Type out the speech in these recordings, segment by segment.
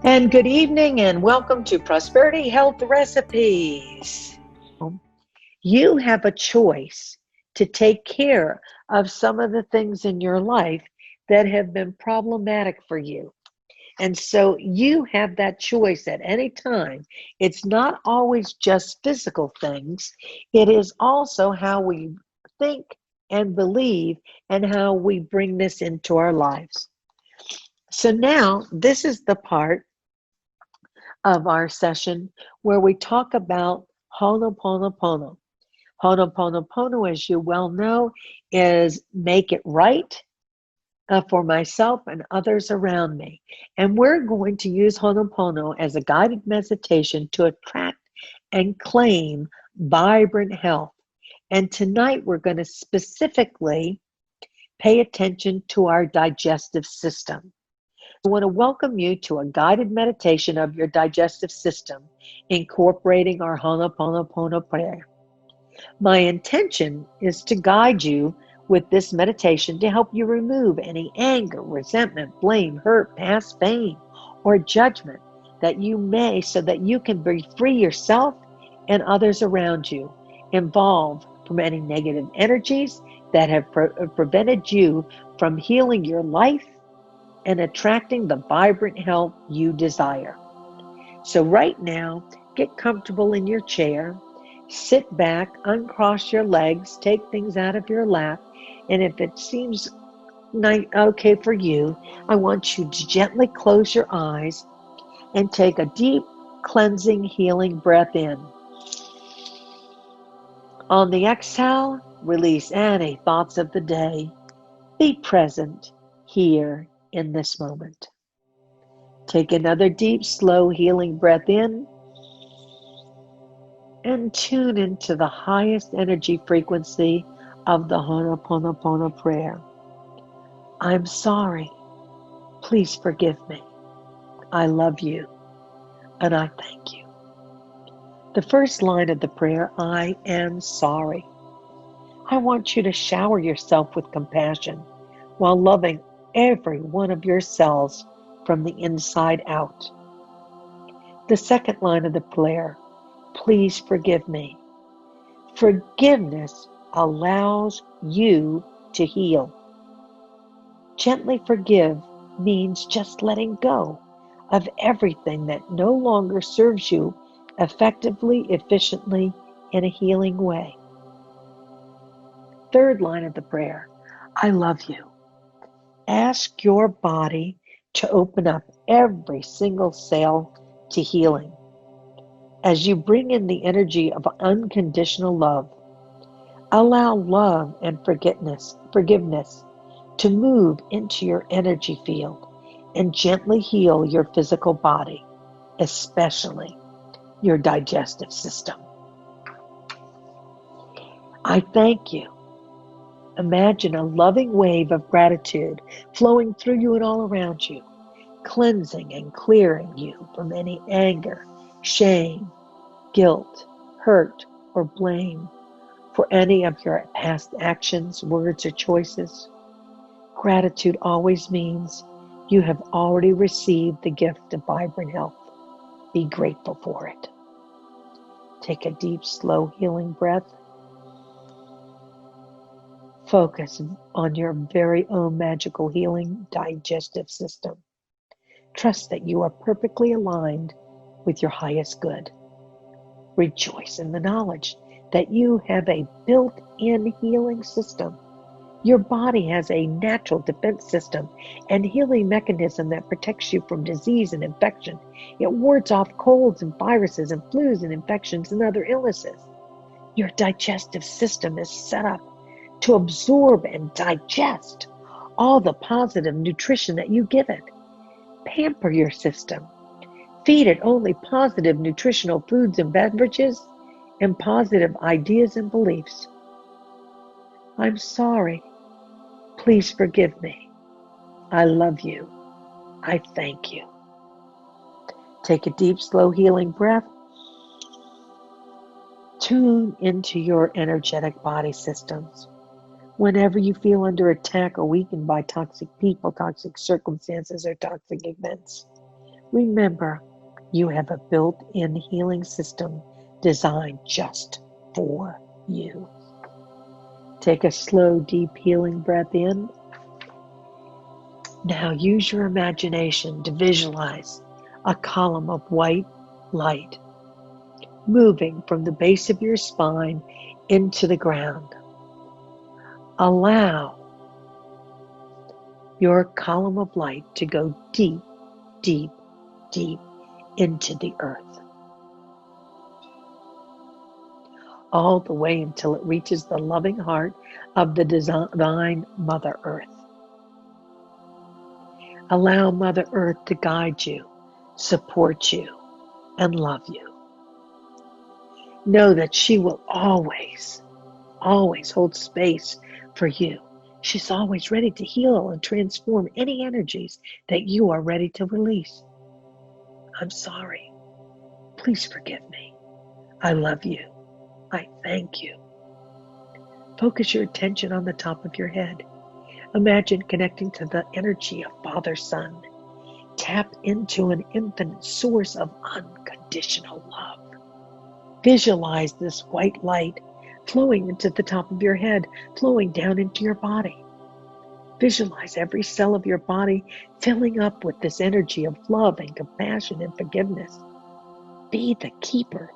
And good evening and welcome to Prosperity Health Recipes. You have a choice to take care of some of the things in your life that have been problematic for you. And so you have that choice at any time. It's not always just physical things. It is also how we think and believe and how we bring this into our lives. So now this is the part of our session where we talk about Ho'oponopono. Ho'oponopono, as you well know, is make it right for myself and others around me. And we're going to use Ho'oponopono as a guided meditation to attract and claim vibrant health. And tonight we're going to specifically pay attention to our digestive system. I want to welcome you to a guided meditation of your digestive system, incorporating our Ho'oponopono prayer. My intention is to guide you with this meditation to help you remove any anger, resentment, blame, hurt, past pain, or judgment that you may, so that you can be free yourself and others around you, involved from any negative energies that have prevented you from healing your life and attracting the vibrant health you desire. So right now, get comfortable in your chair, sit back, uncross your legs, take things out of your lap, and if it seems okay for you, I want you to gently close your eyes and take a deep, cleansing, healing breath in. On the exhale, release any thoughts of the day. Be present here in this moment. Take another deep, slow, healing breath in and tune into the highest energy frequency of the Ho'oponopono prayer. I'm sorry. Please forgive me. I love you and I thank you. The first line of the prayer, I am sorry. I want you to shower yourself with compassion while loving every one of your cells from the inside out. The second line of the prayer, please forgive me. Forgiveness allows you to heal. Gently forgive means just letting go of everything that no longer serves you effectively, efficiently, in a healing way. Third line of the prayer, I love you. Ask your body to open up every single cell to healing. As you bring in the energy of unconditional love, allow love and forgiveness to move into your energy field and gently heal your physical body, especially your digestive system. I thank you. Imagine a loving wave of gratitude flowing through you and all around you, cleansing and clearing you from any anger, shame, guilt, hurt, or blame for any of your past actions, words, or choices. Gratitude always means you have already received the gift of vibrant health. Be grateful for it. Take a deep, slow, healing breath. Focus on your very own magical healing digestive system. Trust that you are perfectly aligned with your highest good. Rejoice in the knowledge that you have a built-in healing system. Your body has a natural defense system and healing mechanism that protects you from disease and infection. It wards off colds and viruses and flus and infections and other illnesses. Your digestive system is set up to absorb and digest all the positive nutrition that you give it. Pamper your system. Feed it only positive nutritional foods and beverages and positive ideas and beliefs. I'm sorry. Please forgive me. I love you. I thank you. Take a deep, slow, healing breath. Tune into your energetic body systems. Whenever you feel under attack or weakened by toxic people, toxic circumstances, or toxic events, Remember, you have a built-in healing system designed just for you. Take a slow, deep healing breath in. Now use your imagination to visualize a column of white light moving from the base of your spine into the ground. Allow your column of light to go deep, deep, deep into the earth, all the way until it reaches the loving heart of the divine Mother Earth. Allow Mother Earth to guide you, support you, and love you. Know that she will always, always hold space for you. She's always ready to heal and transform any energies that you are ready to release. I'm sorry. Please forgive me. I love you. I thank you. Focus your attention on the top of your head. Imagine connecting to the energy of Father Sun. Tap into an infinite source of unconditional love. Visualize this white light flowing into the top of your head, flowing down into your body. Visualize every cell of your body filling up with this energy of love and compassion and forgiveness. Be the keeper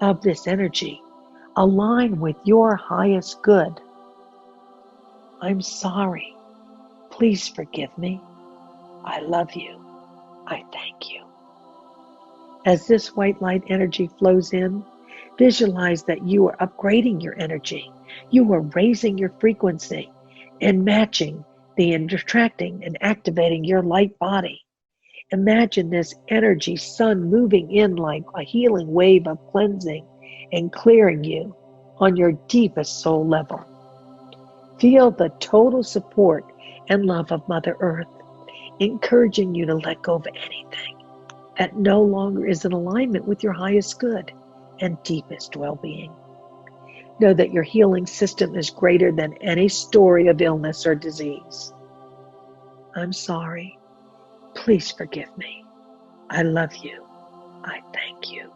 of this energy. Align with your highest good. I'm sorry. Please forgive me. I love you. I thank you. As this white light energy flows in, visualize that you are upgrading your energy. You are raising your frequency and matching and attracting and activating your light body. Imagine this energy sun moving in like a healing wave of cleansing and clearing you on your deepest soul level. Feel the total support and love of Mother Earth, encouraging you to let go of anything that no longer is in alignment with your highest good and deepest well-being. Know that your healing system is greater than any story of illness or disease. I'm sorry. Please forgive me. I love you. I thank you.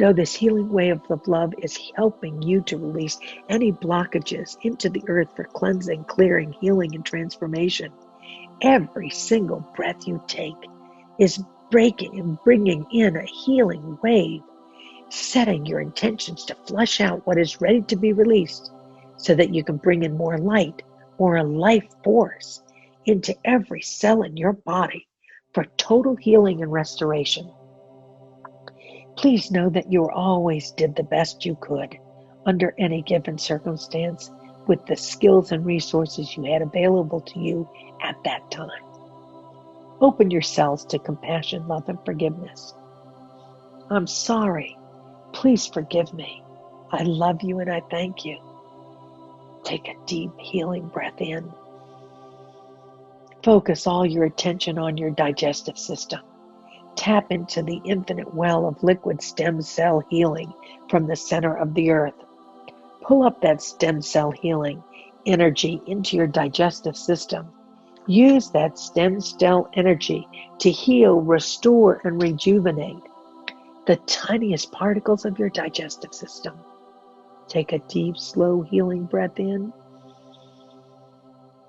Know this healing wave of love is helping you to release any blockages into the earth for cleansing, clearing, healing, and transformation. Every single breath you take is breaking and bringing in a healing wave, setting your intentions to flush out what is ready to be released so that you can bring in more light, more life force into every cell in your body for total healing and restoration. Please know that you always did the best you could under any given circumstance with the skills and resources you had available to you at that time. Open yourselves to compassion, love, and forgiveness. I'm sorry. Please forgive me. I love you and I thank you. Take a deep healing breath in. Focus all your attention on your digestive system. Tap into the infinite well of liquid stem cell healing from the center of the earth. Pull up that stem cell healing energy into your digestive system. Use that stem cell energy to heal, restore, and rejuvenate the tiniest particles of your digestive system. Take a deep, slow healing breath in.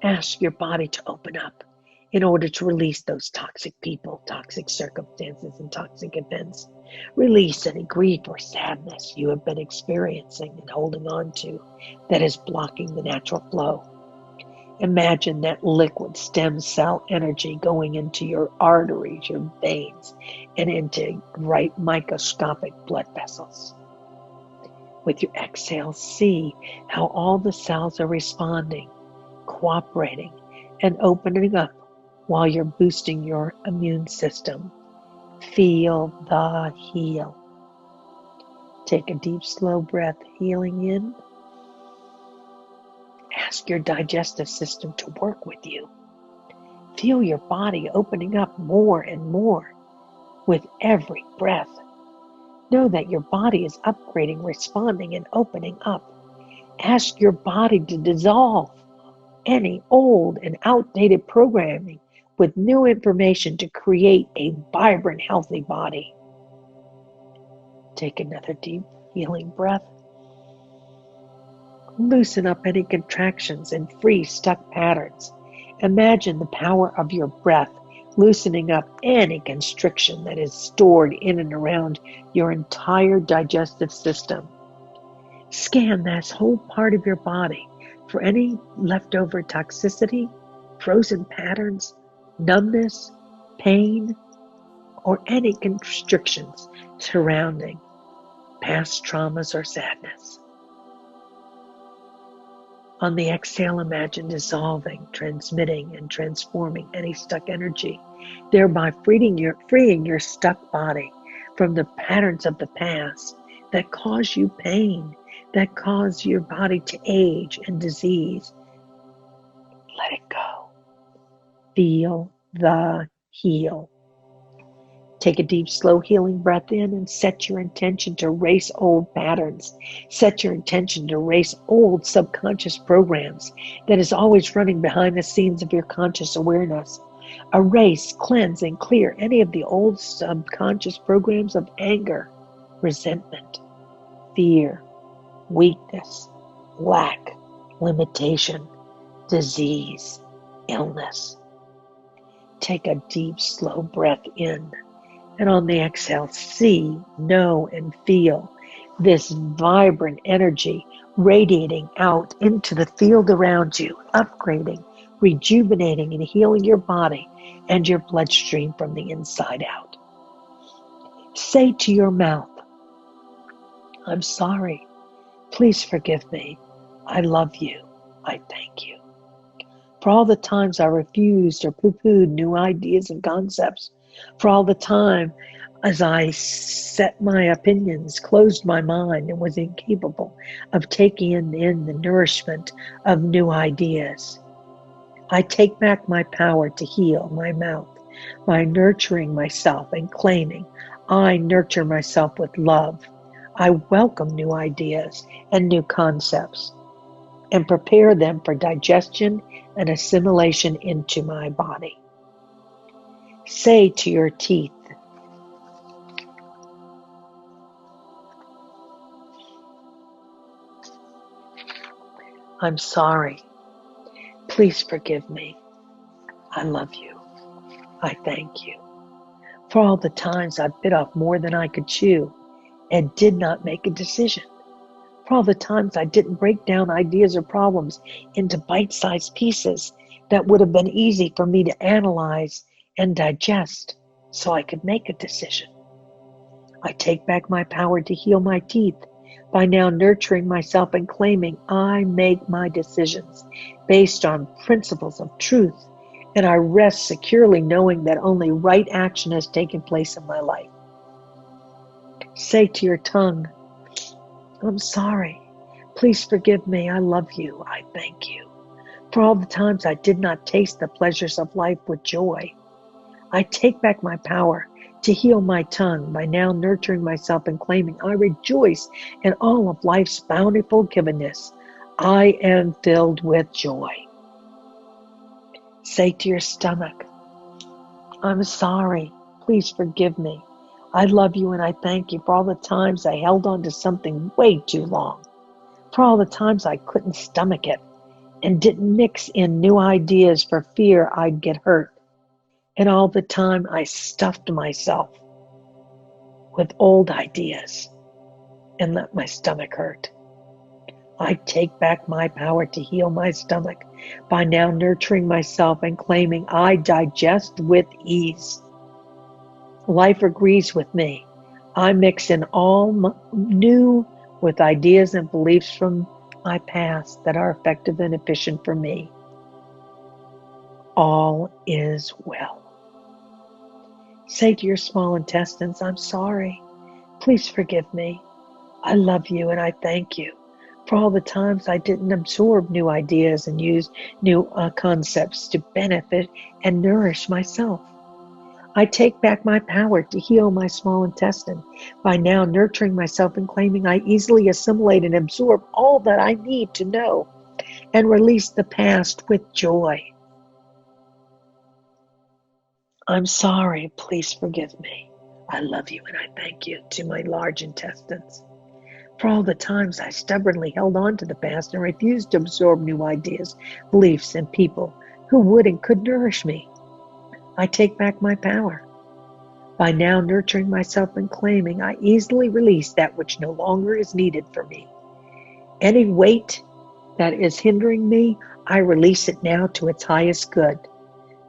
Ask your body to open up in order to release those toxic people, toxic circumstances, and toxic events. Release any grief or sadness you have been experiencing and holding on to that is blocking the natural flow. Imagine that liquid stem cell energy going into your arteries, your veins, and into right microscopic blood vessels. With your exhale, see how all the cells are responding, cooperating, and opening up while you're boosting your immune system. Feel the heal. Take a deep, slow breath, healing in. Ask your digestive system to work with you. Feel your body opening up more and more with every breath. Know that your body is upgrading, responding, and opening up. Ask your body to dissolve any old and outdated programming with new information to create a vibrant, healthy body. Take another deep, healing breath. Loosen up any contractions and free stuck patterns. Imagine the power of your breath loosening up any constriction that is stored in and around your entire digestive system. Scan this whole part of your body for any leftover toxicity, frozen patterns, numbness, pain, or any constrictions surrounding past traumas or sadness. On the exhale, imagine dissolving, transmitting, and transforming any stuck energy, thereby freeing your stuck body from the patterns of the past that cause you pain, that cause your body to age and disease. Let it go. Feel the heal. Take a deep, slow, healing breath in and set your intention to erase old patterns. Set your intention to erase old subconscious programs that is always running behind the scenes of your conscious awareness. Erase, cleanse, and clear any of the old subconscious programs of anger, resentment, fear, weakness, lack, limitation, disease, illness. Take a deep, slow breath in. And on the exhale, see, know, and feel this vibrant energy radiating out into the field around you, upgrading, rejuvenating, and healing your body and your bloodstream from the inside out. Say to your mouth, I'm sorry. Please forgive me. I love you. I thank you. For all the times I refused or poo-pooed new ideas and concepts, for all the time as I set my opinions, closed my mind, and was incapable of taking in the nourishment of new ideas. I take back my power to heal my mouth by nurturing myself and claiming I nurture myself with love. I welcome new ideas and new concepts and prepare them for digestion and assimilation into my body. Say to your teeth, I'm sorry. Please forgive me. I love you. I thank you. For all the times I bit off more than I could chew and did not make a decision. For all the times I didn't break down ideas or problems into bite-sized pieces that would have been easy for me to analyze and digest so I could make a decision. I take back my power to heal my teeth by now nurturing myself and claiming I make my decisions based on principles of truth, and I rest securely knowing that only right action has taken place in my life. Say to your tongue, I'm sorry. Please forgive me. I love you. I thank you. For all the times I did not taste the pleasures of life with joy, I take back my power to heal my tongue by now nurturing myself and claiming I rejoice in all of life's bountiful givenness. I am filled with joy. Say to your stomach, I'm sorry. Please forgive me. I love you and I thank you for all the times I held on to something way too long. For all the times I couldn't stomach it and didn't mix in new ideas for fear I'd get hurt. And all the time I stuffed myself with old ideas and let my stomach hurt. I take back my power to heal my stomach by now nurturing myself and claiming I digest with ease. Life agrees with me. I mix in all new with ideas and beliefs from my past that are effective and efficient for me. All is well. Say to your small intestines, I'm sorry. Please forgive me. I love you and I thank you for all the times I didn't absorb new ideas and use new concepts to benefit and nourish myself. I take back my power to heal my small intestine by now nurturing myself and claiming I easily assimilate and absorb all that I need to know and release the past with joy. I'm sorry. Please forgive me. I love you and I thank you, to my large intestines, for all the times I stubbornly held on to the past and refused to absorb new ideas, beliefs, and people who would and could nourish me. I take back my power. By now nurturing myself and claiming, I easily release that which no longer is needed for me. Any weight that is hindering me, I release it now to its highest good.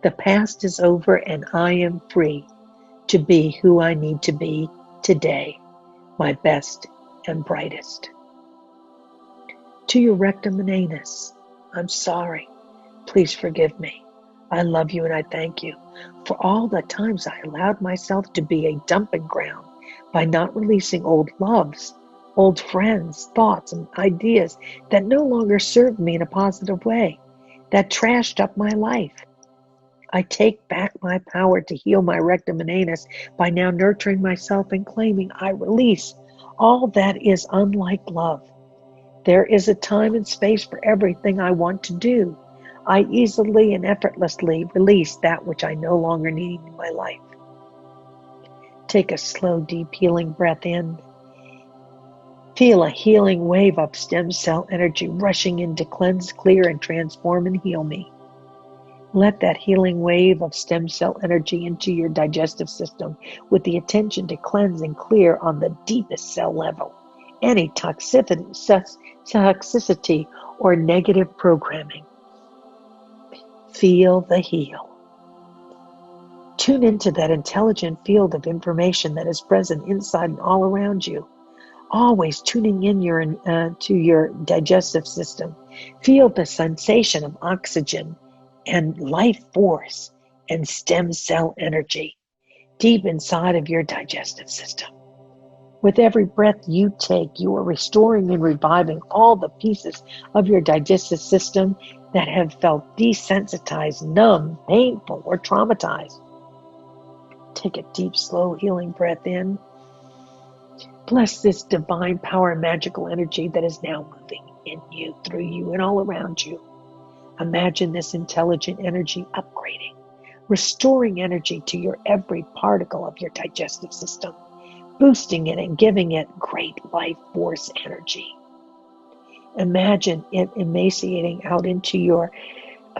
The past is over and I am free to be who I need to be today, my best and brightest. To your rectum and anus, I'm sorry. Please forgive me. I love you and I thank you for all the times I allowed myself to be a dumping ground by not releasing old loves, old friends, thoughts, and ideas that no longer served me in a positive way, that trashed up my life. I take back my power to heal my rectum and anus by now nurturing myself and claiming I release all that is unlike love. There is a time and space for everything I want to do. I easily and effortlessly release that which I no longer need in my life. Take a slow, deep, healing breath in. Feel a healing wave of stem cell energy rushing in to cleanse, clear, and transform and heal me. Let that healing wave of stem cell energy into your digestive system with the intention to cleanse and clear on the deepest cell level any toxicity or negative programming. Feel the heal. Tune into that intelligent field of information that is present inside and all around you. Always tuning in to your digestive system. Feel the sensation of oxygen and life force and stem cell energy deep inside of your digestive system. With every breath you take, you are restoring and reviving all the pieces of your digestive system that have felt desensitized, numb, painful, or traumatized. Take a deep, slow, healing breath in. Bless this divine power and magical energy that is now moving in you, through you, and all around you. Imagine this intelligent energy upgrading, restoring energy to your every particle of your digestive system, boosting it and giving it great life force energy. Imagine it emaciating out into your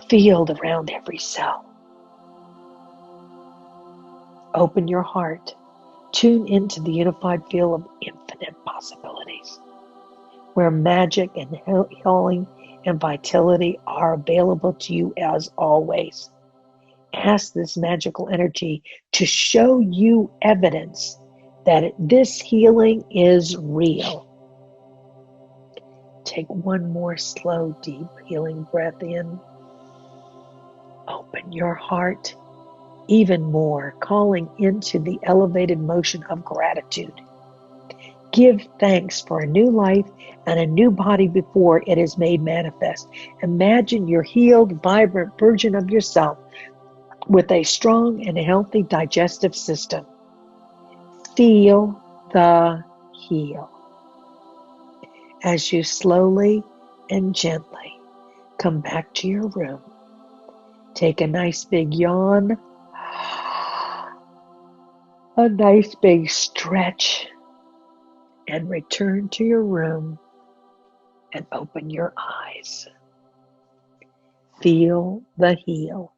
field around every cell. Open your heart. Tune into the unified field of infinite possibilities, where magic and healing and vitality are available to you as always. Ask this magical energy to show you evidence that this healing is real. Take one more slow, deep, healing breath in. Open your heart even more, calling into the elevated motion of gratitude. Give thanks for a new life and a new body before it is made manifest. Imagine your healed, vibrant version of yourself with a strong and healthy digestive system. Feel the heal as you slowly and gently come back to your room. Take a nice big yawn, a nice big stretch, and return to your room and open your eyes. Feel the heal.